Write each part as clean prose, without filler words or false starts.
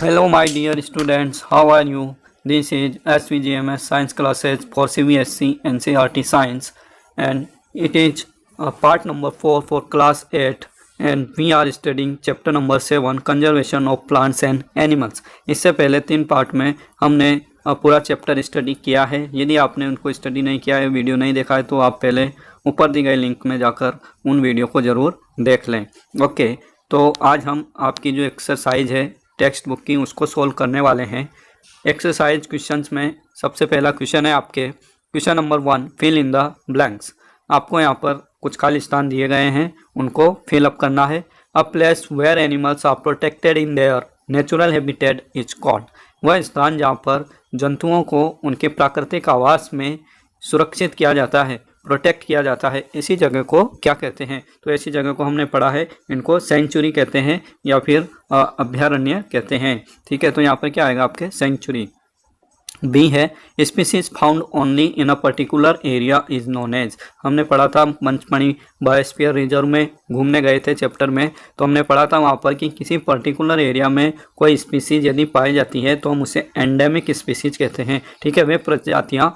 Hello, my dear students. How are you? This is SVGMS Science classes for CBSE NCERT Science, and it is part number 4 for class 8, and we are studying chapter number 7 conservation of plants and animals. इससे पहले 3 part में हमने पूरा chapter study किया है। यदि आपने उनको स्टडी नहीं किया है, वीडियो नहीं देखा है, तो आप पहले ऊपर दी गई लिंक में जाकर उन वीडियो को ज़रूर देख लें। ओके, तो आज हम आपकी जो एक्सरसाइज है टेक्स्ट बुक की उसको सोल्व करने वाले हैं। एक्सरसाइज क्वेश्चंस में सबसे पहला क्वेश्चन है आपके question number 1, fill in the blanks. आपको यहाँ पर कुछ खाली स्थान दिए गए हैं, उनको फिलअप करना है। A place where animals are protected in their natural habitat is called. वह स्थान जहाँ पर जंतुओं को उनके प्राकृतिक आवास में सुरक्षित किया जाता है, प्रोटेक्ट किया जाता है, इसी जगह को क्या कहते हैं? तो ऐसी जगह को हमने पढ़ा है, इनको सेंचुरी कहते हैं या फिर अभयारण्य कहते हैं। ठीक है, तो यहाँ पर क्या आएगा आपके सेंचुरी। बी है species found only in a particular area is known as. हमने पढ़ा था पंचमढ़ी बायोस्फीयर रिजर्व में घूमने गए थे चैप्टर में, तो हमने पढ़ा था वहाँ पर कि किसी पर्टिकुलर एरिया में कोई स्पीसीज यदि पाई जाती है तो हम उसे एंडेमिक स्पीसीज कहते हैं। ठीक है, वे प्रजातियाँ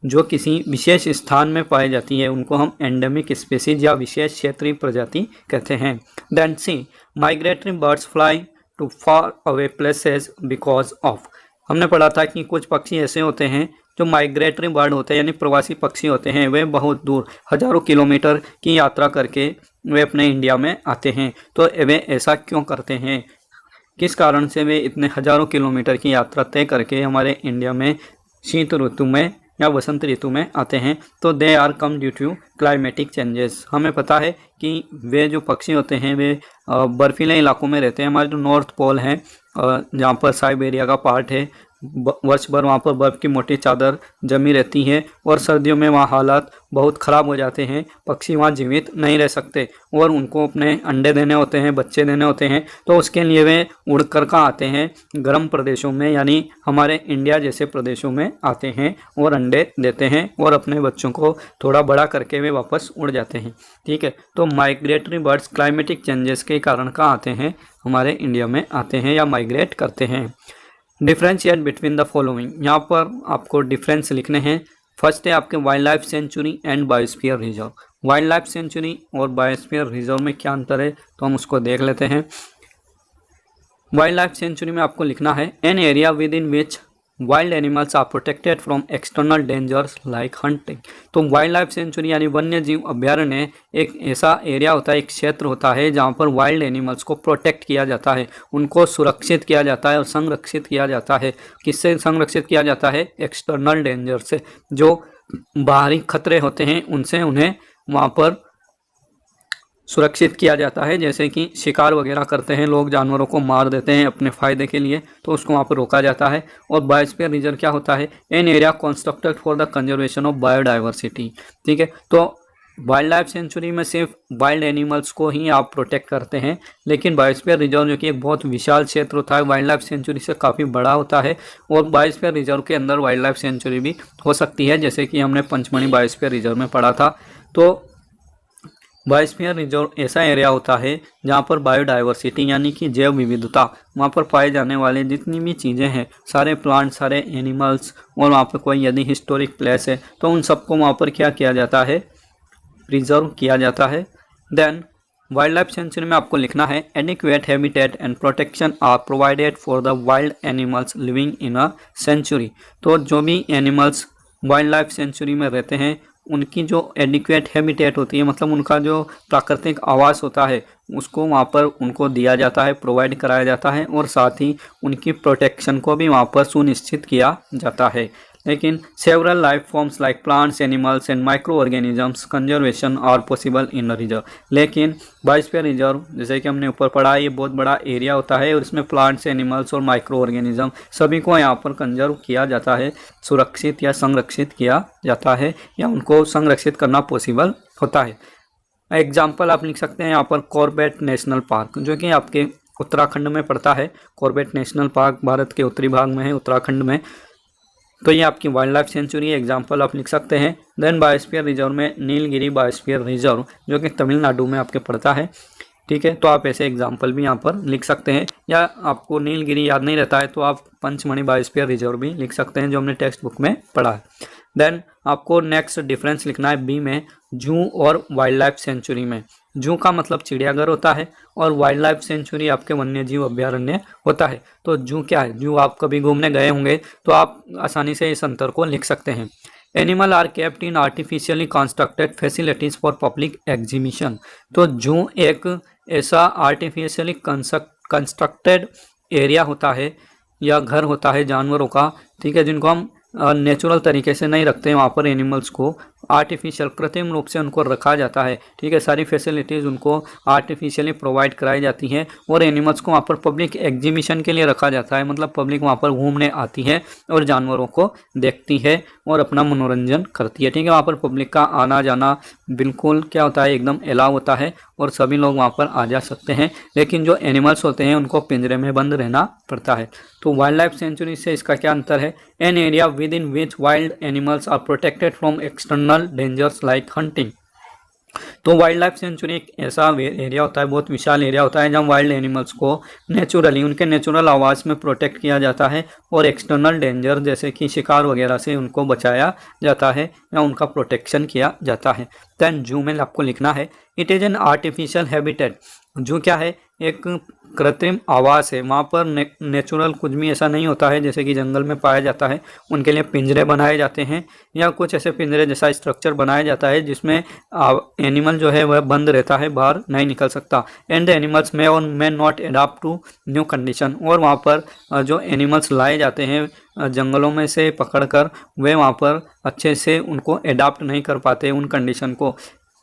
जो किसी विशेष स्थान में पाई जाती है उनको हम एंडेमिक स्पीसीज या विशेष क्षेत्रीय प्रजाति कहते हैं। Then C migratory birds fly to far away places because of. हमने पढ़ा था कि कुछ पक्षी ऐसे होते हैं जो माइग्रेटरी बर्ड होते हैं, यानी प्रवासी पक्षी होते हैं, वे बहुत दूर हजारों किलोमीटर की यात्रा करके वे अपने इंडिया में आते हैं। तो वे ऐसा क्यों करते हैं, किस कारण से वे इतने हजारों किलोमीटर की यात्रा तय करके हमारे इंडिया में शीत ऋतु में या वसंत ऋतु में आते हैं? तो they are come due to climatic changes. हमें पता है कि वे जो पक्षी होते हैं वे बर्फीले इलाकों में रहते हैं। हमारे जो नॉर्थ पोल है, जहाँ पर साइबेरिया का पार्ट है, वर्ष भर वहाँ पर बर्फ़ की मोटी चादर जमी रहती है और सर्दियों में वहाँ हालात बहुत ख़राब हो जाते हैं, पक्षी वहाँ जीवित नहीं रह सकते और उनको अपने अंडे देने होते हैं, बच्चे देने होते हैं। तो उसके लिए वे उड़ कर कहाँ आते हैं? गर्म प्रदेशों में, यानी हमारे इंडिया जैसे प्रदेशों में आते हैं और अंडे देते हैं और अपने बच्चों को थोड़ा बड़ा करके वे वापस उड़ जाते हैं। ठीक है, तो माइग्रेटरी बर्ड्स क्लाइमेटिक चेंजेस के कारण कहाँ आते हैं? हमारे इंडिया में आते हैं या माइग्रेट करते हैं। डिफ्रेंशिएट बिटवीन द फॉलोइंग, यहाँ पर आपको डिफरेंस लिखने हैं। फर्स्ट है आपके wild life century and biosphere reserve. Wild life century और बायोस्फीयर रिजर्व में क्या अंतर है, तो हम उसको देख लेते हैं। वाइल्ड लाइफ सेंचुरी में आपको लिखना है an area within which wild animals are protected from external dangers like hunting. तो वाइल्ड लाइफ सेंचुरी यानी वन्य जीव अभ्यारण्य एक ऐसा एरिया होता है, एक क्षेत्र होता है जहाँ पर वाइल्ड एनिमल्स को प्रोटेक्ट किया जाता है, उनको सुरक्षित किया जाता है और संरक्षित किया जाता है। किससे संरक्षित किया जाता है? एक्सटर्नल डेंजर से, जो बाहरी खतरे होते हैं उनसे उन्हें वहाँ पर सुरक्षित किया जाता है। जैसे कि शिकार वगैरह करते हैं लोग, जानवरों को मार देते हैं अपने फ़ायदे के लिए, तो उसको वहाँ पर रोका जाता है। और बायोस्फीयर रिजर्व क्या होता है? An area constructed for the conservation of biodiversity. ठीक है, तो वाइल्ड लाइफ सेंचुरी में सिर्फ वाइल्ड एनिमल्स को ही आप प्रोटेक्ट करते हैं, लेकिन बायोस्फीयर रिजर्व जो कि एक बहुत विशाल क्षेत्र होता है, वाइल्ड लाइफ सेंचुरी से काफ़ी बड़ा होता है और बायोस्फीयर रिजर्व के अंदर वाइल्ड लाइफ सेंचुरी भी हो सकती है, जैसे कि हमने पंचमढ़ी बायोस्फीयर रिजर्व में पढ़ा था। तो बायोस्फीयर रिजर्व ऐसा एरिया होता है जहाँ पर बायोडाइवर्सिटी यानी कि जैव विविधता, वहाँ पर पाए जाने वाले जितनी भी चीज़ें हैं, सारे प्लांट, सारे एनिमल्स, और वहाँ पर कोई यदि हिस्टोरिक प्लेस है तो उन सबको वहाँ पर क्या किया जाता है? प्रिजर्व किया जाता है। देन वाइल्ड लाइफ सेंचुरी में आपको लिखना है adequate habitat and protection are provided for the wild animals living in a sanctuary. तो जो भी एनिमल्स वाइल्ड लाइफ सेंचुरी में रहते हैं उनकी जो एडिक्वेट हैबिटेट होती है, मतलब उनका जो प्राकृतिक आवास होता है, उसको वहाँ पर उनको दिया जाता है, प्रोवाइड कराया जाता है और साथ ही उनकी प्रोटेक्शन को भी वहाँ पर सुनिश्चित किया जाता है। लेकिन several life forms like plants, animals and micro organisms conservation are possible in reserve. लेकिन बायोस्फीयर रिजर्व, जैसे कि हमने ऊपर पढ़ा, ये बहुत बड़ा एरिया होता है और इसमें प्लांट्स, एनिमल्स और माइक्रो ऑर्गेनिज्म सभी को यहाँ पर कंजर्व किया जाता है, सुरक्षित या संरक्षित किया जाता है, या उनको संरक्षित करना पॉसिबल होता है। एग्जाम्पल आप लिख सकते हैं यहाँ पर कॉर्बेट नेशनल पार्क, जो कि आपके उत्तराखंड में पड़ता है। कॉर्बेट नेशनल पार्क भारत के उत्तरी भाग में है, उत्तराखंड में। तो ये आपकी वाइल्ड लाइफ सेंचुरी एग्जाम्पल आप लिख सकते हैं। देन बायोस्फीयर रिजर्व में नीलगिरी बायोस्फीयर रिजर्व, जो कि तमिलनाडु में आपके पड़ता है। ठीक है, तो आप ऐसे एग्जाम्पल भी यहाँ पर लिख सकते हैं, या आपको नीलगिरी याद नहीं रहता है तो आप पंचमढ़ी बायोस्फीयर रिजर्व भी लिख सकते हैं, जो हमने टेक्स्ट बुक में पढ़ा है। देन आपको नेक्स्ट डिफरेंस लिखना है बी में, जू और वाइल्ड लाइफ सेंचुरी में। जू का मतलब चिड़ियाघर होता है और वाइल्ड लाइफ सेंचुरी आपके वन्य जीव अभ्यारण्य होता है। तो जू क्या है? जू आप कभी घूमने गए होंगे तो आप आसानी से इस अंतर को लिख सकते हैं। Animal are kept in artificially constructed facilities for public exhibition. तो जू एक ऐसा आर्टिफिशियली कंस्ट्रक्टेड एरिया होता है या घर होता है जानवरों का, ठीक है, जिनको हम नेचुरल तरीके से नहीं रखते हैं। वहाँ पर एनिमल्स को आर्टिफिशियल कृत्रिम रूप से उनको रखा जाता है, ठीक है, सारी फैसिलिटीज़ उनको आर्टिफिशियली प्रोवाइड कराई जाती हैं और एनिमल्स को वहाँ पर पब्लिक एग्जीबिशन के लिए रखा जाता है। मतलब पब्लिक वहाँ पर घूमने आती है और जानवरों को देखती है और अपना मनोरंजन करती है, ठीक है। वहाँ पर पब्लिक का आना जाना बिल्कुल क्या होता है, एकदम अलाउ होता है और सभी लोग वहाँ पर आ जा सकते हैं। लेकिन जो एनिमल्स होते हैं उनको पिंजरे में बंद रहना पड़ता है। तो वाइल्ड लाइफ सेंचुरी से इसका क्या अंतर है? An area within which wild animals are protected from external dangers like hunting. तो वाइल्ड लाइफ सेंचुरी एक ऐसा एरिया होता है, बहुत विशाल एरिया होता है, जहाँ वाइल्ड एनिमल्स को नेचुरली उनके नेचुरल आवास में प्रोटेक्ट किया जाता है और एक्सटर्नल डेंजर जैसे कि शिकार वगैरह से उनको बचाया जाता है या उनका प्रोटेक्शन किया जाता है। देन जू में आपको लिखना है it is an artificial habitat. जू क्या है? एक कृत्रिम आवास है। वहाँ पर नेचुरल कुछ भी ऐसा नहीं होता है जैसे कि जंगल में पाया जाता है। उनके लिए पिंजरे बनाए जाते हैं या कुछ ऐसे पिंजरे जैसा स्ट्रक्चर बनाया जाता है जिसमें एनिमल जो है वह बंद रहता है, बाहर नहीं निकल सकता। And the animals may or may not adapt to new condition. और वहाँ पर जो एनिमल्स लाए जाते हैं जंगलों में से पकड़कर, वे वहाँ पर अच्छे से उनको एडाप्ट नहीं कर पाते उन कंडीशन को।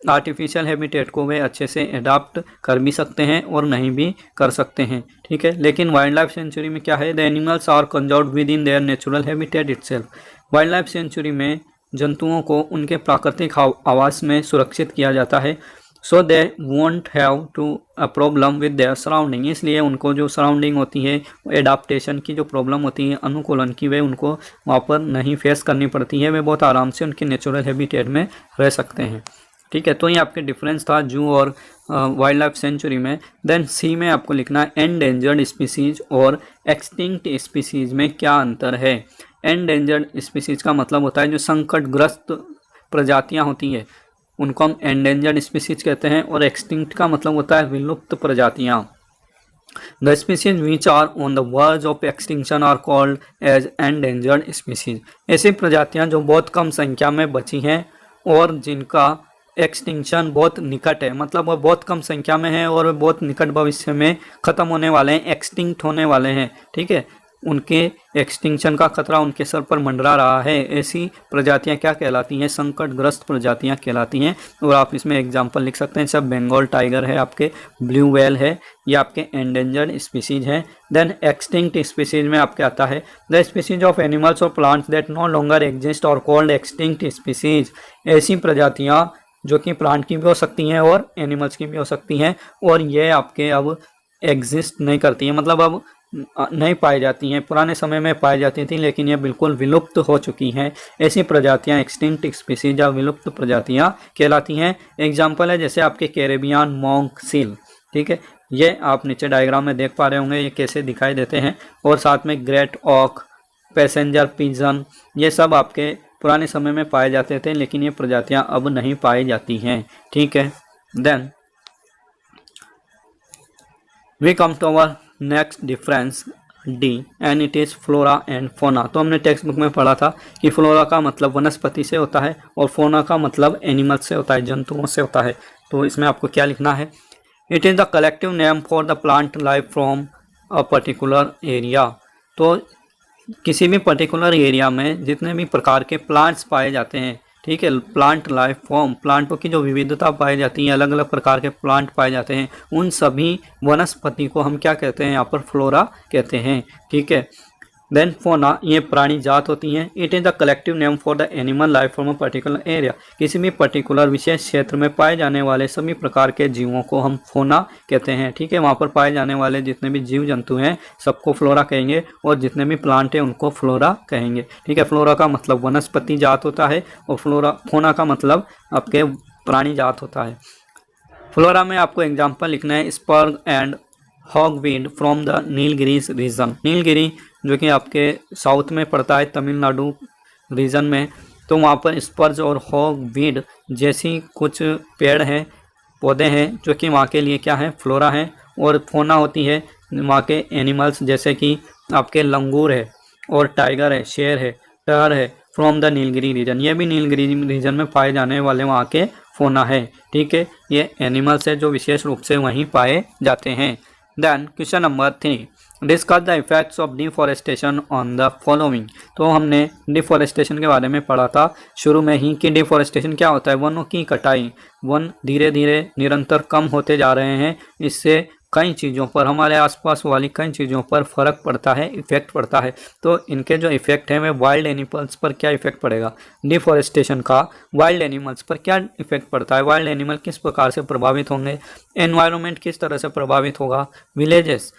आर्टिफिशियल हैबिटेट को वे अच्छे से अडाप्ट कर भी सकते हैं और नहीं भी कर सकते हैं, ठीक है। लेकिन वाइल्ड लाइफ सेंचुरी में क्या है? The animals are conserved within their natural habitat itself. Wild life sanctuary में जंतुओं को उनके प्राकृतिक आवास में सुरक्षित किया जाता है। So they won't have to a problem with their surrounding. इसलिए उनको जो सराउंडिंग होती है, एडाप्टेशन की जो प्रॉब्लम होती है, अनुकूलन की, वे उनको वहाँ पर नहीं फेस करनी पड़ती है। वे बहुत आराम से उनके नेचुरल हैबिटेट में रह सकते हैं, ठीक है। तो ये आपके डिफरेंस था जू और वाइल्ड लाइफ सेंचुरी में। देन सी में आपको लिखना है एंडेंजर्ड स्पीसीज और एक्सटिंक्ट स्पीसीज में क्या अंतर है। एंडेंजर्ड स्पीसीज का मतलब होता है जो संकटग्रस्त प्रजातियां होती हैं, उनको हम एंडेंजर्ड स्पीसीज कहते हैं। और एक्सटिंक्ट का मतलब होता है विलुप्त प्रजातियां। The species which are on the verge of extinction are called as endangered species. ऐसी प्रजातियां जो बहुत कम संख्या में बची हैं और जिनका एक्सटिंक्शन बहुत निकट है, मतलब वो बहुत कम संख्या में है और बहुत निकट भविष्य में ख़त्म होने वाले हैं, एक्सटिंक्ट होने वाले हैं, ठीक है। उनके एक्सटिंक्शन का खतरा उनके सर पर मंडरा रहा है। ऐसी प्रजातियां क्या कहलाती हैं? संकटग्रस्त प्रजातियां कहलाती हैं। और आप इसमें एग्जांपल लिख सकते हैं, सब बंगाल टाइगर है, आपके ब्लू व्हेल है, ये आपके एंडेंजर्ड स्पीसीज हैं। देन एक्सटिंक्ट स्पीसीज में आपके आता है the species of animals or plants that no longer exist are called extinct species. ऐसी प्रजातियाँ जो कि प्लांट की भी हो सकती हैं और एनिमल्स की भी हो सकती हैं और ये आपके अब एग्जिस्ट नहीं करती हैं, मतलब अब नहीं पाई जाती हैं। पुराने समय में पाई जाती थी लेकिन ये बिल्कुल विलुप्त हो चुकी हैं। ऐसी प्रजातियां एक्सटिंक्ट स्पीसीज या विलुप्त प्रजातियां कहलाती हैं। एग्जाम्पल है जैसे आपके कैरेबियन मॉन्क सील, ठीक है, ये आप नीचे डायग्राम में देख पा रहे होंगे ये कैसे दिखाई देते हैं। और साथ में ग्रेट ऑक, पैसेंजर पिजन, ये सब आपके पुराने समय में पाए जाते थे लेकिन ये प्रजातियां अब नहीं पाई जाती हैं, ठीक है। Then we come to our next difference D and it is flora and fauna. तो हमने टेक्स्ट बुक में पढ़ा था कि फ्लोरा का मतलब वनस्पति से होता है और फोना का मतलब एनिमल से होता है, जंतुओं से होता है। तो इसमें आपको क्या लिखना है? It is the collective name for the plant life from a particular area. तो किसी भी पर्टिकुलर एरिया में जितने भी प्रकार के प्लांट्स पाए जाते हैं, ठीक है, प्लांट लाइफ फॉर्म, प्लांटों की जो विविधता पाई जाती है, अलग अलग प्रकार के प्लांट पाए जाते हैं, उन सभी वनस्पति को हम क्या कहते हैं? यहाँ पर फ्लोरा कहते हैं, ठीक है। देन फोना, ये प्राणी जात होती हैं। It is the collective name for the animal life from a particular area. किसी भी पर्टिकुलर विशेष क्षेत्र में पाए जाने वाले सभी प्रकार के जीवों को हम फोना कहते हैं, ठीक है। वहाँ पर पाए जाने वाले जितने भी जीव जंतु हैं सबको फ्लोरा कहेंगे और जितने भी प्लांट हैं उनको फ्लोरा कहेंगे, ठीक है। फ्लोरा का मतलब वनस्पति जात होता है और फोना का मतलब आपके प्राणी जात होता है। फ्लोरा में आपको एग्जाम्पल लिखना है spurge and hogweed from the Nilgiris region. Nilgiri जो कि आपके साउथ में पड़ता है तमिलनाडु रीजन में, तो वहाँ पर स्पर्ज और हॉगवीड जैसी कुछ पेड़ हैं, पौधे हैं जो कि वहाँ के लिए क्या है, फ्लोरा है। और फोना होती है वहाँ के एनिमल्स, जैसे कि आपके लंगूर है और टाइगर है, शेर है, टहर है, फ्रॉम द नीलगिरी रीजन। ये भी नीलगिरी रीजन में पाए जाने वाले वहाँ के फोना है, ठीक है। ये एनिमल्स है जो विशेष रूप से वहीं पाए जाते हैं। Then question number 3, discuss the effects of deforestation on the following. तो हमने डिफॉरेस्टेशन के बारे में पढ़ा था शुरू में ही कि डिफॉरेस्टेशन क्या होता है, वनों की कटाई। वन धीरे धीरे निरंतर कम होते जा रहे हैं, इससे कई चीज़ों पर, हमारे आसपास वाली कई चीज़ों पर फर्क पड़ता है, इफेक्ट पड़ता है। तो इनके जो इफेक्ट हैं वे वाइल्ड एनिमल्स पर क्या इफेक्ट पड़ेगा, डिफॉरेस्टेशन का वाइल्ड एनिमल्स पर क्या इफेक्ट पड़ता है, वाइल्ड एनिमल किस प्रकार से प्रभावित होंगे, एनवायरनमेंट किस तरह से प्रभावित होगा, विलेजेस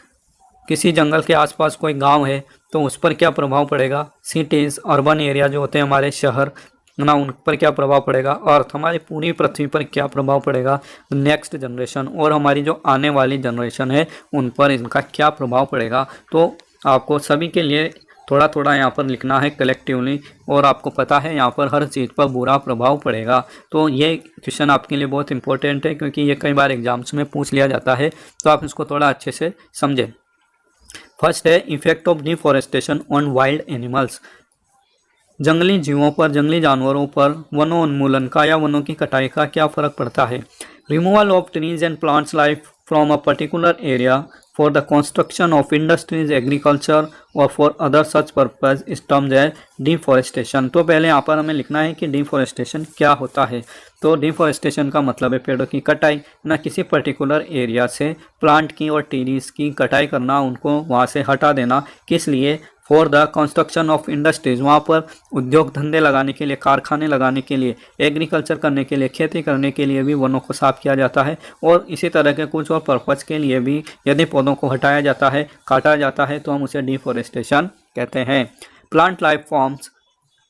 किसी जंगल के आसपास कोई गांव है तो उस पर क्या प्रभाव पड़ेगा, सिटीज़ अर्बन एरिया जो होते हैं हमारे शहर ना, उन पर क्या प्रभाव पड़ेगा, अर्थ हमारी पूरी पृथ्वी पर क्या प्रभाव पड़ेगा, नेक्स्ट जनरेशन और हमारी जो आने वाली जनरेशन है उन पर इनका क्या प्रभाव पड़ेगा। तो आपको सभी के लिए थोड़ा थोड़ा यहाँ पर लिखना है कलेक्टिवली, और आपको पता है यहाँ पर हर चीज़ पर बुरा प्रभाव पड़ेगा। तो ये क्वेश्चन आपके लिए बहुत इंपॉर्टेंट है क्योंकि ये कई बार एग्जाम्स में पूछ लिया जाता है, तो आप इसको थोड़ा अच्छे से समझें। फर्स्ट है effect of deforestation on wild animals. जंगली जीवों पर, जंगली जानवरों पर वनोन्मूलन का या वनों की कटाई का क्या फर्क पड़ता है। Removal of trees and plants life from a particular area for the construction of industries, agriculture और for other such purpose is termed as deforestation. तो पहले यहाँ पर हमें लिखना है कि डिफॉरेस्टेशन क्या होता है। तो डिफॉरेस्टेशन का मतलब है पेड़ों की कटाई, ना किसी पर्टिकुलर एरिया से प्लांट की और ट्रीज की कटाई करना, उनको वहाँ से हटा देना। किस लिए, for the construction of industries, वहाँ पर उद्योग धंधे लगाने के लिए, कारखाने लगाने के लिए, एग्रीकल्चर करने के लिए, खेती करने के लिए भी वनों को साफ किया जाता है। और इसी तरह के कुछ और पर्पज़ के लिए भी यदि पौधों को हटाया जाता है, काटा जाता है, तो हम उसे डिफॉरेस्टेशन कहते हैं। Plant life forms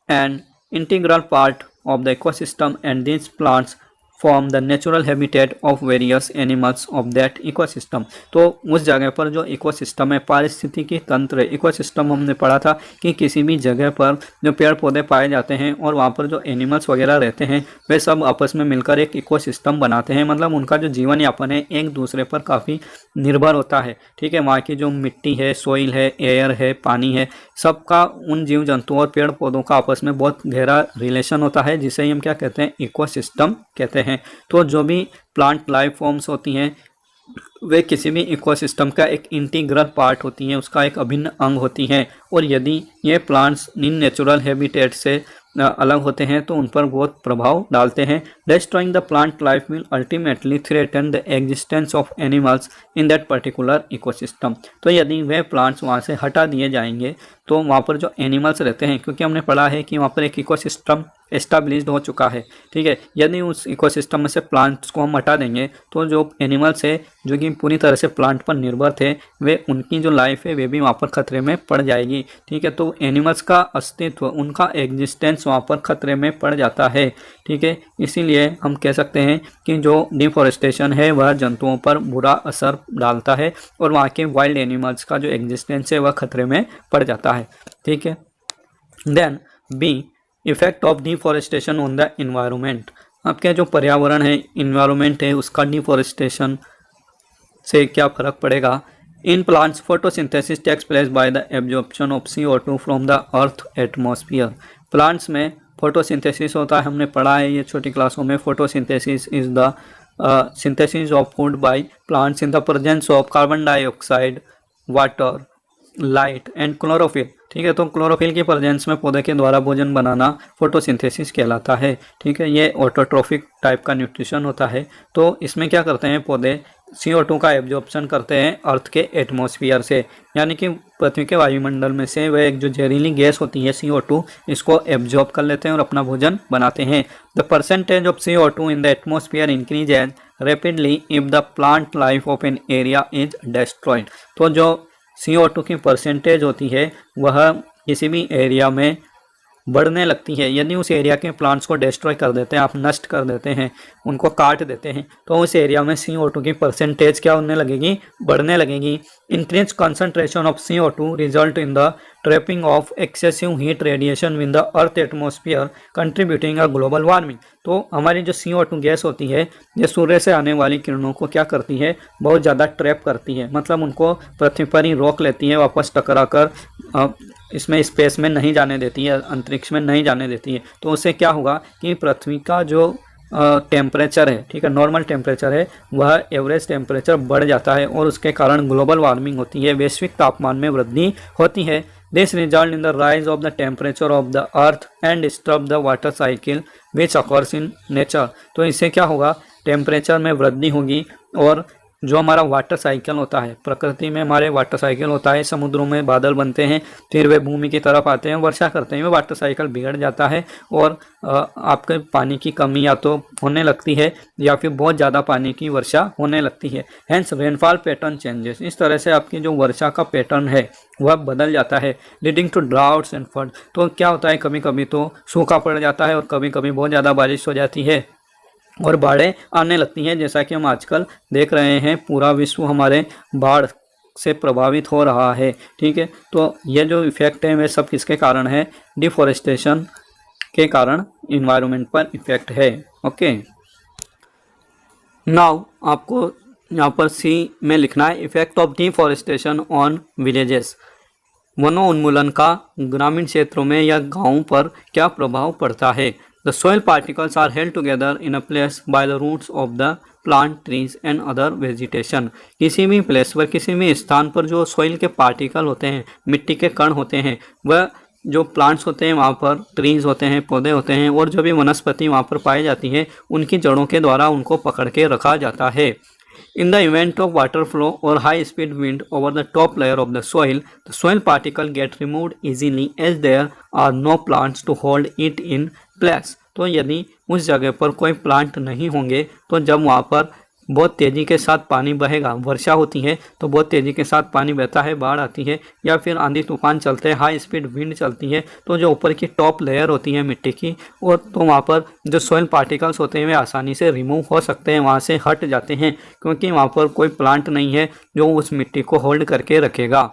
and integral part of the ecosystem and these plants form the natural habitat of various animals of that ecosystem। तो उस जगह पर जो इकोसिस्टम है, पारिस्थितिकी तंत्र है, इकोसिस्टम हमने पढ़ा था कि किसी भी जगह पर जो पेड़ पौधे पाए जाते हैं और वहाँ पर जो एनिमल्स वगैरह रहते हैं वे सब आपस में मिलकर एक इकोसिस्टम बनाते हैं। मतलब उनका जो जीवन यापन है एक दूसरे पर काफ़ी निर्भर होता है, ठीक है। वहाँ की जो मिट्टी है, सोइल है, एयर है, पानी है, सबका उन जीव जंतुओं और पेड़ पौधों का आपस में बहुत गहरा रिलेशन होता है, जिसे ही हम क्या कहते हैं, इकोसिस्टम कहते हैं। तो जो भी प्लांट लाइफ फॉर्म्स होती हैं वे किसी भी इकोसिस्टम का एक इंटीग्रल पार्ट होती हैं, उसका एक अभिन्न अंग होती हैं। और यदि ये प्लांट्स इन नेचुरल हैबिटेट से अलग होते हैं तो उन पर बहुत प्रभाव डालते हैं। Destroying the plant life will ultimately threaten the existence of animals in that particular ecosystem. तो यदि वे प्लांट्स वहाँ से हटा दिए जाएंगे तो वहाँ पर जो एनिमल्स रहते हैं, क्योंकि हमने पढ़ा है कि वहाँ पर एक इकोसिस्टम एस्टाब्लिश्ड हो चुका है, ठीक है। यदि उस इकोसिस्टम में से प्लांट्स को हम हटा देंगे तो जो एनिमल्स है जो कि पूरी तरह से प्लांट पर निर्भर थे, वे उनकी जो लाइफ है वे भी वहाँ पर खतरे में पड़ जाएगी, ठीक है। तो एनिमल्स का अस्तित्व, उनका एग्जिस्टेंस वहाँ पर खतरे में पड़ जाता है, ठीक है। इसीलिए हम कह सकते हैं कि जो डिफॉरेस्टेशन है वह जंतुओं पर बुरा असर डालता है और वहाँ के वाइल्ड एनिमल्स का जो एग्जिस्टेंस है वह खतरे में पड़ जाता है, ठीक है। Then B, effect of deforestation on the environment. आपके जो पर्यावरण है, इन्वायरमेंट है, उसका डिफॉरेस्टेशन से क्या फर्क पड़ेगा। In plants photosynthesis takes place by the absorption of CO2 from the earth atmosphere. Plants में फोटोसिंथेसिस होता है, हमने पढ़ा है ये छोटी क्लासों में। Photosynthesis is the synthesis of food by plants in the presence of carbon dioxide, water, light and chlorophyll, ठीक है। तो क्लोरोफिल की प्रेजेंस में पौधे के द्वारा भोजन बनाना फोटोसिंथेसिस कहलाता है, ठीक है। ये ऑटोट्रोफिक टाइप का न्यूट्रिशन होता है। तो इसमें क्या करते हैं, पौधे CO2 का एब्जॉर्प्शन करते हैं अर्थ के एटमॉस्फेयर से, यानी कि पृथ्वी के वायुमंडल में से वह एक जो जहरीली गैस होती है CO2, इसको एब्जॉर्ब कर लेते हैं और अपना भोजन बनाते हैं। The percentage of CO2 in the atmosphere increases rapidly if the plant life of an area is destroyed. तो जो CO2 की परसेंटेज होती है वह किसी भी एरिया में बढ़ने लगती है। यदि उस एरिया के प्लांट्स को डिस्ट्रॉय कर देते हैं, आप नष्ट कर देते हैं, उनको काट देते हैं, तो उस एरिया में CO2 की परसेंटेज क्या होने लगेगी, बढ़ने लगेगी। Increase concentration of CO2 result in the trapping of excessive heat radiation with the earth atmosphere contributing a global warming. तो हमारी जो CO2 गैस होती है, ये सूर्य से आने वाली किरणों को क्या करती है, बहुत ज़्यादा ट्रैप करती है, मतलब उनको पृथ्वी पर ही रोक लेती है, वापस टकरा कर इसमें स्पेस में नहीं जाने देती है, अंतरिक्ष में नहीं जाने देती है। तो उससे क्या होगा कि पृथ्वी का जो टेम्परेचर है, ठीक है, नॉर्मल टेम्परेचर है, वह एवरेज टेम्परेचर बढ़ जाता है और उसके कारण ग्लोबल वार्मिंग होती है, वैश्विक तापमान में वृद्धि होती है। This result in the rise of the temperature of the earth and disturb the water cycle which occurs in nature. तो इससे क्या होगा, टेम्परेचर में वृद्धि होगी और जो हमारा वाटर साइकिल होता है, प्रकृति में हमारे वाटर साइकिल होता है, समुद्रों में बादल बनते हैं, फिर वे भूमि की तरफ आते हैं, वर्षा करते हैं, वो वाटर साइकिल बिगड़ जाता है और आपके पानी की कमी या तो होने लगती है या फिर बहुत ज़्यादा पानी की वर्षा होने लगती है। हेंस रेनफॉल पैटर्न चेंजेस, इस तरह से आपकी जो वर्षा का पैटर्न है वह बदल जाता है, leading to droughts and flood. तो क्या होता है, कभी कभी तो सूखा पड़ जाता है और कभी कभी बहुत ज़्यादा बारिश हो जाती है और बाढ़ें आने लगती हैं, जैसा कि हम आजकल देख रहे हैं, पूरा विश्व हमारे बाढ़ से प्रभावित हो रहा है। ठीक है, तो ये जो इफेक्ट है वे सब किसके कारण है, डिफॉरेस्टेशन के कारण इन्वायरमेंट पर इफेक्ट है। ओके, नाउ आपको यहाँ पर सी में लिखना है, effect of deforestation on villages. वनोन्मूलन का ग्रामीण क्षेत्रों में या गांवों पर क्या प्रभाव पड़ता है। The soil particles are held together in a place by the roots of the plant, trees and other vegetation। किसी भी प्लेस पर, किसी भी स्थान पर जो सॉइल के पार्टिकल होते हैं, मिट्टी के कण होते हैं, वह जो प्लांट्स होते हैं वहाँ पर, ट्रीज होते हैं, पौधे होते हैं और जो भी वनस्पति वहाँ पर पाई जाती है, उनकी जड़ों के द्वारा उनको पकड़ के रखा जाता है। In the event of water flow or high speed wind over the top layer of the soil particle get removed easily as there are no plants to hold it in place। तो यदि उस जगह पर कोई plant नहीं होंगे तो जब वहाँ पर बहुत तेज़ी के साथ पानी बहेगा, वर्षा होती है तो बहुत तेज़ी के साथ पानी बहता है, बाढ़ आती है या फिर आंधी तूफान चलते हैं, हाई स्पीड विंड चलती है, तो जो ऊपर की टॉप लेयर होती है मिट्टी की, और तो वहाँ पर जो सॉइल पार्टिकल्स होते हैं वे आसानी से रिमूव हो सकते हैं, वहाँ से हट जाते हैं, क्योंकि वहाँ पर कोई प्लांट नहीं है जो उस मिट्टी को होल्ड करके रखेगा।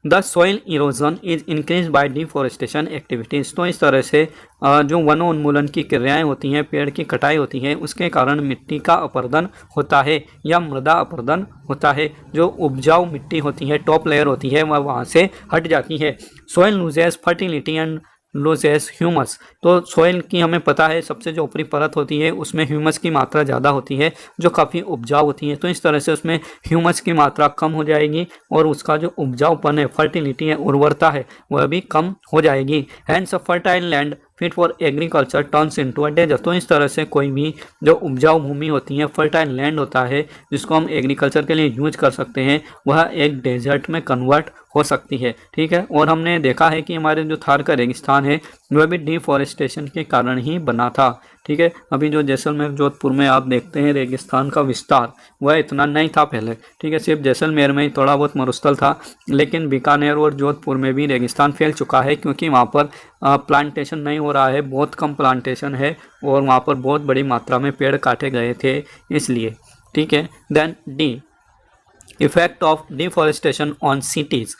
The soil erosion is increase by deforestation activities. तो इस तरह से जो वनोन्मूलन की क्रियाएं होती हैं, पेड़ की कटाई होती है, उसके कारण मिट्टी का अपरदन होता है या मृदा अपरदन होता है। जो उपजाऊ मिट्टी होती है, टॉप लेयर होती है, वह वहाँ से हट जाती है। Soil loses fertility and loses humus. तो सॉइल की हमें पता है सबसे जो ऊपरी परत होती है उसमें ह्यूमस की मात्रा ज़्यादा होती है, जो काफ़ी उपजाऊ होती है, तो इस तरह से उसमें ह्यूमस की मात्रा कम हो जाएगी और उसका जो उपजाऊपन है, फर्टिलिटी है, उर्वरता है, वह भी कम हो जाएगी। Hence a fertile land fit for agriculture turns into a desert. तो इस तरह से कोई भी जो उपजाऊ भूमि होती है, फर्टाइल लैंड होता है जिसको हम एग्रीकल्चर के लिए यूज कर सकते हैं, वह एक डेजर्ट में कन्वर्ट हो सकती है। ठीक है, और हमने देखा है कि हमारे जो थार का रेगिस्तान है वह भी डिफॉरेस्टेशन के कारण ही बना था। ठीक है, अभी जो जैसलमेर जोधपुर में आप देखते हैं रेगिस्तान का विस्तार, वह इतना नहीं था पहले। ठीक है, सिर्फ जैसलमेर में ही थोड़ा बहुत मरुस्थल था, लेकिन बीकानेर और जोधपुर में भी रेगिस्तान फैल चुका है, क्योंकि वहाँ पर प्लांटेशन नहीं हो रहा है, बहुत कम प्लांटेशन है और वहाँ पर बहुत बड़ी मात्रा में पेड़ काटे गए थे, इसलिए। ठीक है, then D, effect of deforestation on cities.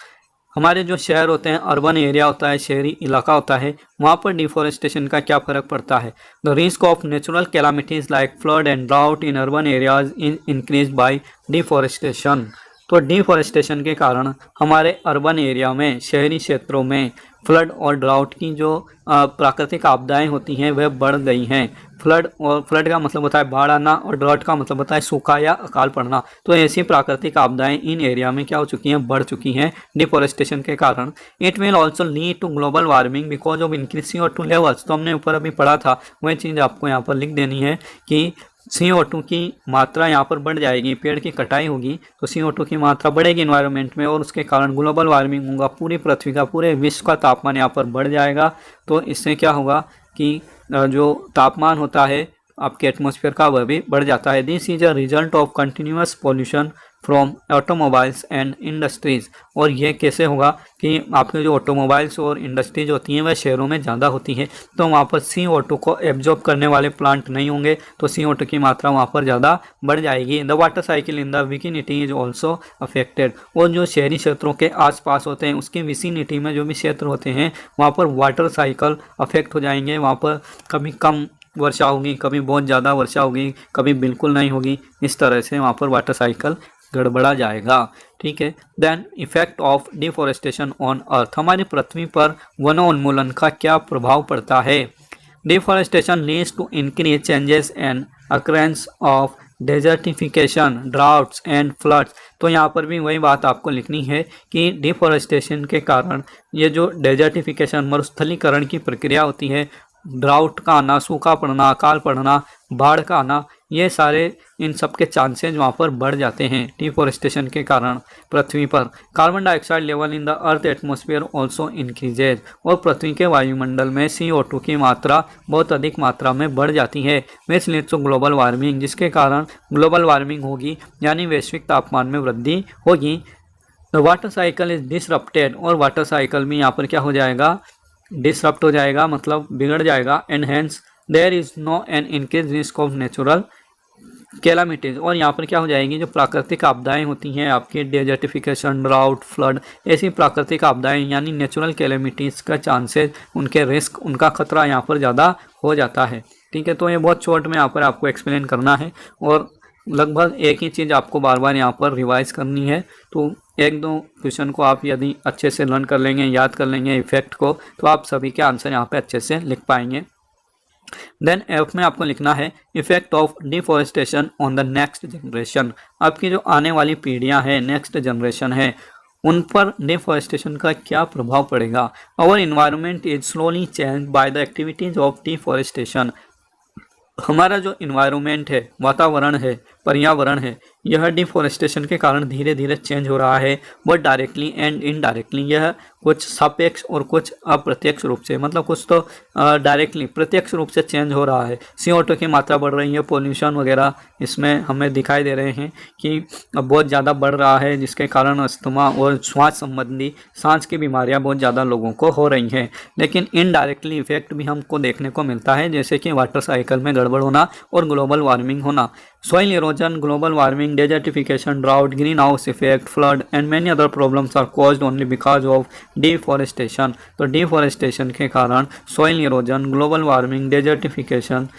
हमारे जो शहर होते हैं, अर्बन एरिया होता है, शहरी इलाका होता है, वहाँ पर डिफॉरेस्टेशन का क्या फ़र्क पड़ता है। The risk of natural calamities like flood and drought in urban areas increase by deforestation. तो डिफॉरेस्टेशन के कारण हमारे अर्बन एरिया में, शहरी क्षेत्रों में फ्लड और ड्राउट की जो प्राकृतिक आपदाएं होती हैं वह बढ़ गई हैं। फ्लड का मतलब होता है बाढ़ आना और ड्राउट का मतलब होता है सूखा या अकाल पड़ना। तो ऐसी प्राकृतिक आपदाएं इन एरिया में क्या हो चुकी हैं, बढ़ चुकी हैं डिफॉरेस्टेशन के कारण। It will also lead to global warming because of increase CO2 levels. तो हमने ऊपर अभी पढ़ा था, वह चीज़ आपको यहाँ पर लिख देनी है कि CO2 की मात्रा यहाँ पर बढ़ जाएगी, पेड़ की कटाई होगी तो CO2 की मात्रा बढ़ेगी इन्वायरमेंट में और उसके कारण ग्लोबल वार्मिंग होगा, पूरी पृथ्वी का, पूरे विश्व का तापमान यहाँ पर बढ़ जाएगा। तो इससे क्या होगा कि जो तापमान होता है आपके एटमॉस्फेयर का वह भी बढ़ जाता है। This is a result of continuous pollution from automobiles and industries. और ये कैसे होगा कि आपके जो ऑटोमोबाइल्स और इंडस्ट्रीज होती हैं वह शहरों में ज़्यादा होती है, तो वहाँ पर CO2 को एब्जॉर्ब करने वाले प्लांट नहीं होंगे, तो CO2 की मात्रा वहाँ पर ज़्यादा बढ़ जाएगी। The water cycle in the vicinity is also affected. और जो शहरी क्षेत्रों के आसपास होते हैं उसके विसिनिटी में जो भी क्षेत्र होते हैं वहाँ पर वाटर साइकिल अफेक्ट हो जाएंगे। वहाँ पर कभी कम वर्षा होगी, कभी बहुत ज़्यादा वर्षा होगी, कभी बिल्कुल नहीं होगी। इस तरह से वहाँ पर वाटर साइकिल गड़बड़ा जाएगा। ठीक है। Then effect of deforestation on earth. हमारी पृथ्वी पर वनोन्मूलन का क्या प्रभाव पड़ता है। Deforestation leads to increase changes and occurrence of desertification, droughts and floods. तो यहाँ पर भी वही बात आपको लिखनी है कि डिफॉरेस्टेशन के कारण ये जो डेजर्टिफिकेशन मरुस्थलीकरण की प्रक्रिया होती है, ड्राउट का आना, सूखा पड़ना, अकाल पड़ना, बाढ़ का आना, ये सारे इन सब के चांसेज वहाँ पर बढ़ जाते हैं डिफॉरेस्टेशन के कारण पृथ्वी पर। Carbon dioxide level in the earth atmosphere also increases. और पृथ्वी के वायुमंडल में CO2 की मात्रा बहुत अधिक मात्रा में बढ़ जाती है। Which leads to global warming, जिसके कारण ग्लोबल वार्मिंग होगी, यानी वैश्विक तापमान में वृद्धि होगी। The water cycle is disrupted. और वाटर साइकिल में यहाँ पर क्या हो जाएगा, डिसरप्ट हो जाएगा, मतलब बिगड़ जाएगा। And hence there is no an increase risk of natural calamities. और यहाँ पर क्या हो जाएगी, जो प्राकृतिक आपदाएं होती हैं आपकी, डेजर्टिफिकेशन, ड्राउट, फ्लड, ऐसी प्राकृतिक आपदाएं यानी नेचुरल कैलामिटीज़ का चांसेस, उनके रिस्क, उनका खतरा यहाँ पर ज़्यादा हो जाता है। ठीक है। तो ये बहुत शॉर्ट में यहाँ पर आपको एक्सप्लेन करना है और लगभग एक ही चीज़ आपको बार बार यहाँ पर रिवाइज करनी है। तो एक दो क्वेश्चन को आप यदि अच्छे से लर्न कर लेंगे, याद कर लेंगे इफेक्ट को, तो आप सभी के आंसर यहाँ पे अच्छे से लिख पाएंगे। देन एफ में आपको लिखना है effect of deforestation on the next generation. आपकी जो आने वाली पीढ़ियां हैं, नेक्स्ट जनरेशन है, उन पर डिफॉरेस्टेशन का क्या प्रभाव पड़ेगा। Our environment is slowly change by the activities of deforestation. हमारा जो इन्वायरमेंट है, वातावरण है, पर्यावरण है, यह डिफॉरेस्टेशन के कारण धीरे धीरे चेंज हो रहा है। बट डायरेक्टली एंड इनडायरेक्टली, यह कुछ सापेक्ष और कुछ अप्रत्यक्ष रूप से, मतलब कुछ तो डायरेक्टली प्रत्यक्ष रूप से चेंज हो रहा है। CO2 की मात्रा बढ़ रही है, पोल्यूशन वगैरह इसमें हमें दिखाई दे रहे हैं कि अब बहुत ज़्यादा बढ़ रहा है, जिसके कारण अस्थमा और श्वास संबंधी सांस की बीमारियां बहुत ज़्यादा लोगों को हो रही हैं। लेकिन इनडायरेक्टली इफेक्ट भी हमको देखने को मिलता है, जैसे कि वाटर साइकिल में गड़बड़ होना और ग्लोबल वार्मिंग होना। Soil erosion, global warming, desertification, drought, greenhouse effect, flood and many other problems are caused only because of deforestation। तो deforestation के कारण soil erosion, global warming, desertification,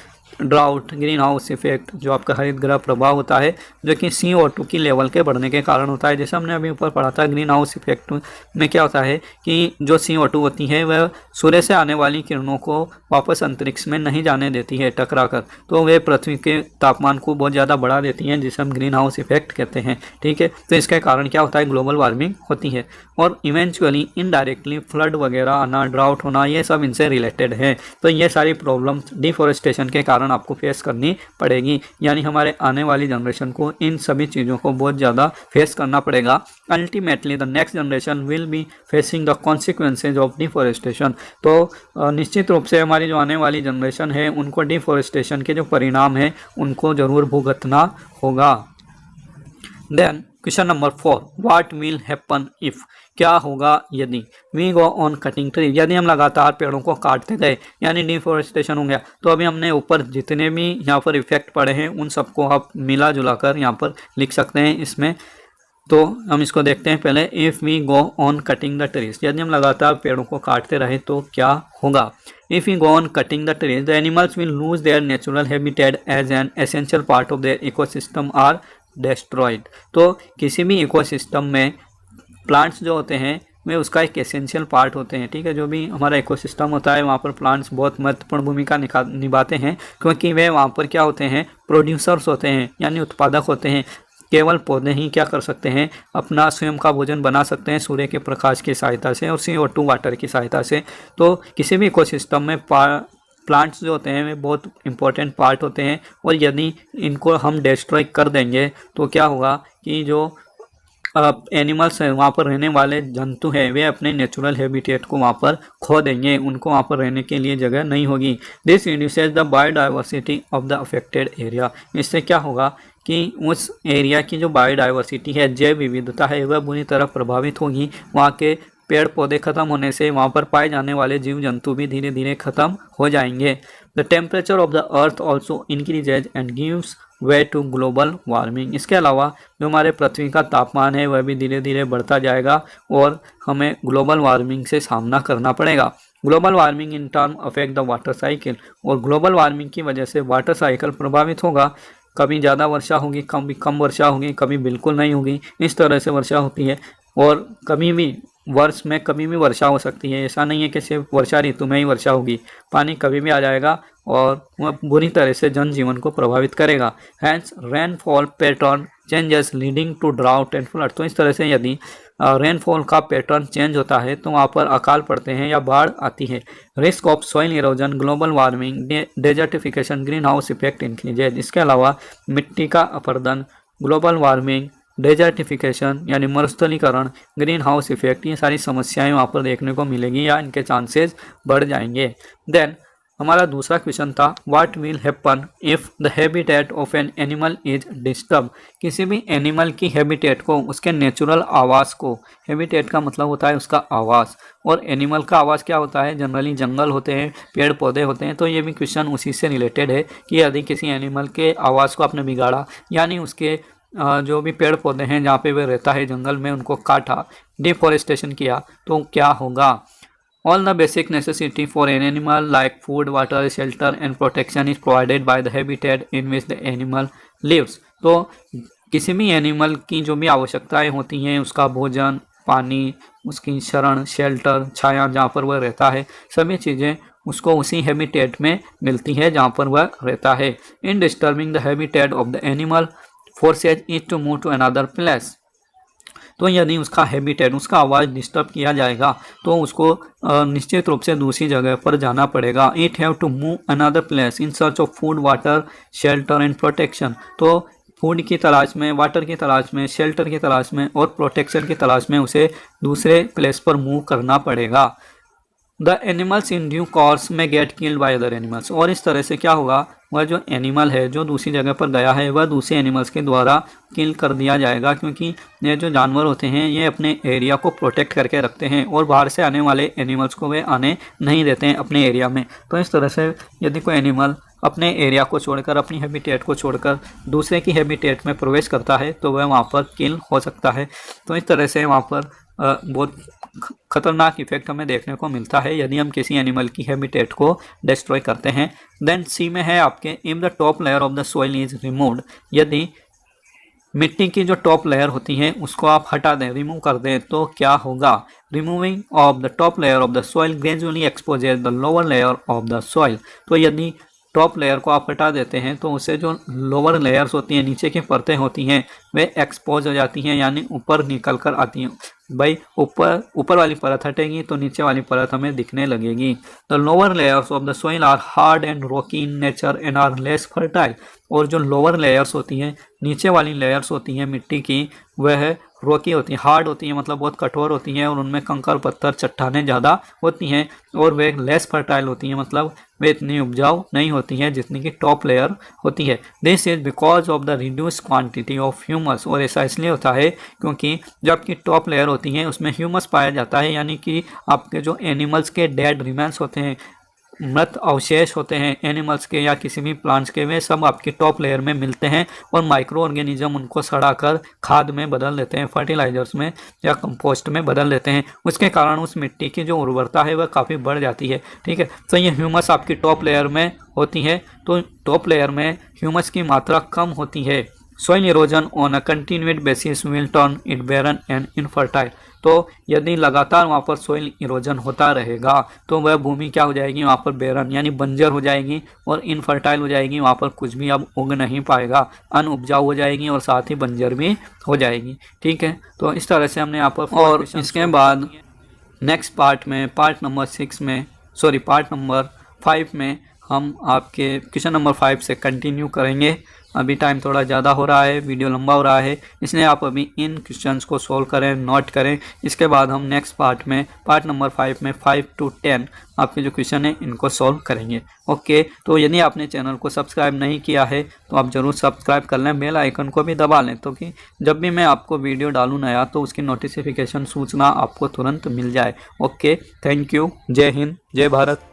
drought, green house effect, जो आपका हरित गृह प्रभाव होता है, जो कि CO2 की लेवल के बढ़ने के कारण होता है। जैसे हमने अभी ऊपर पढ़ा था, ग्रीन हाउस इफेक्ट में क्या होता है कि जो CO2 होती है वह सूर्य से आने वाली किरणों को वापस अंतरिक्ष में नहीं जाने देती है टकरा कर, तो वे पृथ्वी के तापमान को बहुत ज़्यादा बढ़ा देती हैं, जिसे हम ग्रीन हाउस इफेक्ट कहते हैं। ठीक है। तो इसके कारण क्या होता है, ग्लोबल वार्मिंग होती है और इवेंचुअली इनडायरेक्टली फ्लड वगैरह आना, ड्राउट होना, ये सब इनसे रिलेटेड है। तो ये सारी प्रॉब्लम्स डिफॉरेस्टेशन के कारण आपको फेस करनी पड़ेगी, यानी हमारे आने वाली जनरेशन को इन सभी चीज़ों को बहुत ज़्यादा फेस करना पड़ेगा। Ultimately the next generation will be facing the consequences of deforestation. तो निश्चित रूप से हमारी जो आने वाली जनरेशन है उनको डिफॉरेस्टेशन के जो परिणाम है उनको जरूर भुगतना होगा। Then question number 4, what will happen if, क्या होगा यदि we go on cutting tree, यदि हम लगातार पेड़ों को काटते गए, यानी डिफॉरेस्टेशन हो गया। तो अभी हमने ऊपर जितने भी यहाँ पर इफेक्ट पड़े हैं उन सबको आप मिला जुला कर यहाँ पर लिख सकते हैं इसमें। तो हम इसको देखते हैं पहले। If we go on cutting the trees, यदि हम लगातार पेड़ों को काटते रहे तो क्या होगा। If we go on cutting the trees, the animals will lose their natural habitat as an essential part of their ecosystem are destroyed. तो किसी भी इकोसिस्टम में प्लांट्स जो होते हैं वे उसका एक एसेंशियल पार्ट होते हैं। ठीक है। जो भी हमारा इकोसिस्टम होता है वहाँ पर प्लांट्स बहुत महत्वपूर्ण भूमिका निभाते हैं, क्योंकि वे वहाँ पर क्या होते हैं, प्रोड्यूसर्स होते हैं, यानी उत्पादक होते हैं। केवल पौधे ही क्या कर सकते हैं, अपना स्वयं का भोजन बना सकते हैं सूर्य के प्रकाश की सहायता से और CO2 वाटर की सहायता से। तो किसी भी इकोसिस्टम में प्लांट्स जो होते हैं वे बहुत इंपॉर्टेंट पार्ट होते हैं, और यदि इनको हम डिस्ट्रॉय कर देंगे तो क्या होगा कि जो एनिमल्स हैं, वहाँ पर रहने वाले जंतु हैं, वे अपने नेचुरल हैबिटेट को वहाँ पर खो देंगे, उनको वहाँ पर रहने के लिए जगह नहीं होगी। This reduces the biodiversity of the affected area. इससे क्या होगा कि उस एरिया की जो बायोडाइवर्सिटी है, जैव विविधता है, वह बुरी तरह प्रभावित होगी। वहाँ के पेड़ पौधे खत्म होने से वहाँ पर पाए जाने वाले जीव जंतु भी धीरे धीरे खत्म हो जाएंगे। The temperature of the earth also increases and gives way to global warming. इसके अलावा जो हमारे पृथ्वी का तापमान है वह भी धीरे धीरे बढ़ता जाएगा और हमें ग्लोबल वार्मिंग से सामना करना पड़ेगा। Global warming in term affect the water cycle, और ग्लोबल वार्मिंग की वजह से वाटर साइकिल प्रभावित होगा। कभी ज़्यादा वर्षा होगी, कभी कम वर्षा होगी, कभी बिल्कुल नहीं होगी, इस तरह से वर्षा होती है। और कभी भी वर्ष में कभी भी वर्षा हो सकती है, ऐसा नहीं है कि सिर्फ वर्षा ऋतु में ही वर्षा होगी, पानी कभी भी आ जाएगा और वह बुरी तरह से जनजीवन को प्रभावित करेगा। Hence rainfall pattern changes leading to drought and flood. तो इस तरह से यदि रेनफॉल का पैटर्न चेंज होता है तो वहाँ पर अकाल पड़ते हैं या बाढ़ आती है। Risk of soil erosion, global warming, desertification, green house effect increases. इसके अलावा मिट्टी का अपरदन, ग्लोबल वार्मिंग, डेजर्टिफिकेशन यानी मरुस्थलीकरण, ग्रीन हाउस इफेक्ट, ये सारी समस्याएं वहाँ पर देखने को मिलेगी या इनके चांसेस बढ़ जाएंगे। देन हमारा दूसरा क्वेश्चन था, what will happen if the habitat of an animal is disturb. किसी भी एनिमल की हैबिटेट को, उसके नेचुरल आवास को, हैबिटेट का मतलब होता है उसका आवास, और एनिमल का आवास क्या होता है, जनरली जंगल होते हैं, पेड़ पौधे होते हैं। तो ये भी क्वेश्चन उसी से रिलेटेड है कि यदि किसी एनिमल के आवास को आपने बिगाड़ा, यानी उसके जो भी पेड़ पौधे हैं जहाँ पे वह रहता है जंगल में, उनको काटा, डिफॉरेस्टेशन किया, तो क्या होगा। All the basic necessity for an animal like food, water, shelter and protection is provided by the habitat in which the animal lives. तो किसी भी एनिमल की जो भी आवश्यकताएं होती हैं, उसका भोजन, पानी, उसकी शरण, शेल्टर, छाया जहाँ पर वह रहता है, सभी चीज़ें उसको उसी हैबिटेट में मिलती है जहाँ पर वह रहता है। In disturbing the habitat of the animal forces it to move to another place. तो यदि उसका हैबिटेट, उसका आवाज़ डिस्टर्ब किया जाएगा तो उसको निश्चित रूप से दूसरी जगह पर जाना पड़ेगा। It have to move another place in search of food, water, shelter and protection. तो फूड की तलाश में, वाटर की तलाश में, शेल्टर की तलाश में और प्रोटेक्शन की तलाश में उसे दूसरे प्लेस पर मूव करना पड़ेगा। The animals in due course में get killed by other animals. और इस तरह से क्या होगा, वह जो एनिमल है जो दूसरी जगह पर गया है वह दूसरे एनिमल्स के द्वारा किल कर दिया जाएगा, क्योंकि ये जो जानवर होते हैं ये अपने एरिया को प्रोटेक्ट करके रखते हैं और बाहर से आने वाले एनिमल्स को वे आने नहीं देते हैं अपने एरिया में। तो इस तरह से यदि कोई एनिमल अपने एरिया को छोड़कर, अपनी हैबिटेट को छोड़कर दूसरे की हैबिटेट में प्रवेश करता है तो वह वहाँ पर किल हो सकता है। तो इस तरह से वहाँ पर बहुत खतरनाक इफेक्ट हमें देखने को मिलता है यदि हम किसी एनिमल की हैबिटेट को डिस्ट्रॉय करते हैं। देन सी में है आपके, if the top layer of the soil is removed. यदि मिट्टी की जो टॉप लेयर होती है उसको आप हटा दें, रिमूव कर दें, तो क्या होगा। Removing of the top layer of the soil gradually exposes the lower layer of the soil. तो यदि टॉप लेयर को आप हटा देते हैं तो उससे जो लोअर लेयर्स होती हैं, नीचे की परतें होती हैं, वे एक्सपोज हो जाती हैं, यानी ऊपर निकल कर आती हैं। भाई ऊपर वाली परत हटेगी तो नीचे वाली परत हमें दिखने लगेगी। The lower layers of the soil are hard and rocky in nature and are less fertile. और जो लोअर लेयर्स होती हैं, नीचे वाली लेयर्स होती हैं मिट्टी की, वह रॉकी होती हैं, हार्ड होती हैं, मतलब बहुत कठोर होती हैं और उनमें कंकर पत्थर चट्टानें ज़्यादा होती हैं। और वे लेस फर्टाइल होती हैं, मतलब वे इतनी उपजाऊ नहीं होती हैं जितनी कि टॉप लेयर होती है। This is because of the reduce quantity of humus. और ऐसा इसलिए होता है क्योंकि जब आपकी टॉप लेयर होती है उसमें ह्यूमस पाया जाता है, यानी कि आपके जो एनिमल्स के डेड रिमेंस होते हैं, मृत अवशेष होते हैं एनिमल्स के या किसी भी प्लांट्स के, वे सब आपकी टॉप लेयर में मिलते हैं और माइक्रो ऑर्गेनिज्म उनको सड़ाकर खाद में बदल देते हैं, फर्टिलाइजर्स में या कंपोस्ट में बदल देते हैं। उसके कारण उस मिट्टी की जो उर्वरता है वह काफ़ी बढ़ जाती है। ठीक है, तो ये ह्यूमस आपकी टॉप लेयर में होती है, तो टॉप लेयर में ह्यूमस की मात्रा कम होती है। Soil erosion on a continued basis will turn it barren and infertile. तो यदि लगातार वहाँ पर सॉइल इरोजन होता रहेगा तो वह भूमि क्या हो जाएगी, वहाँ पर बैरन यानी बंजर हो जाएगी और इनफर्टाइल हो जाएगी, वहाँ पर कुछ भी अब उग नहीं पाएगा, अनउपजाऊ हो जाएगी और साथ ही बंजर भी हो जाएगी। ठीक है, तो इस तरह से हमने यहाँ पर, और इसके बाद नेक्स्ट पार्ट में, पार्ट नंबर 5 में हम आपके क्वेश्चन नंबर 5 से कंटिन्यू करेंगे। अभी टाइम थोड़ा ज़्यादा हो रहा है, वीडियो लंबा हो रहा है, इसलिए आप अभी इन क्वेश्चंस को सॉल्व करें, नोट करें। इसके बाद हम नेक्स्ट पार्ट में, पार्ट नंबर 5 में 5 to 10 आपके जो क्वेश्चन है इनको सॉल्व करेंगे। ओके, तो यदि आपने चैनल को सब्सक्राइब नहीं किया है तो आप ज़रूर सब्सक्राइब कर लें, बेल आइकन को भी दबा लें, तो कि जब भी मैं आपको वीडियो डालूँ नया तो उसकी नोटिफिकेशन सूचना आपको तुरंत मिल जाए। Okay, thank you. जय हिंद, जय भारत।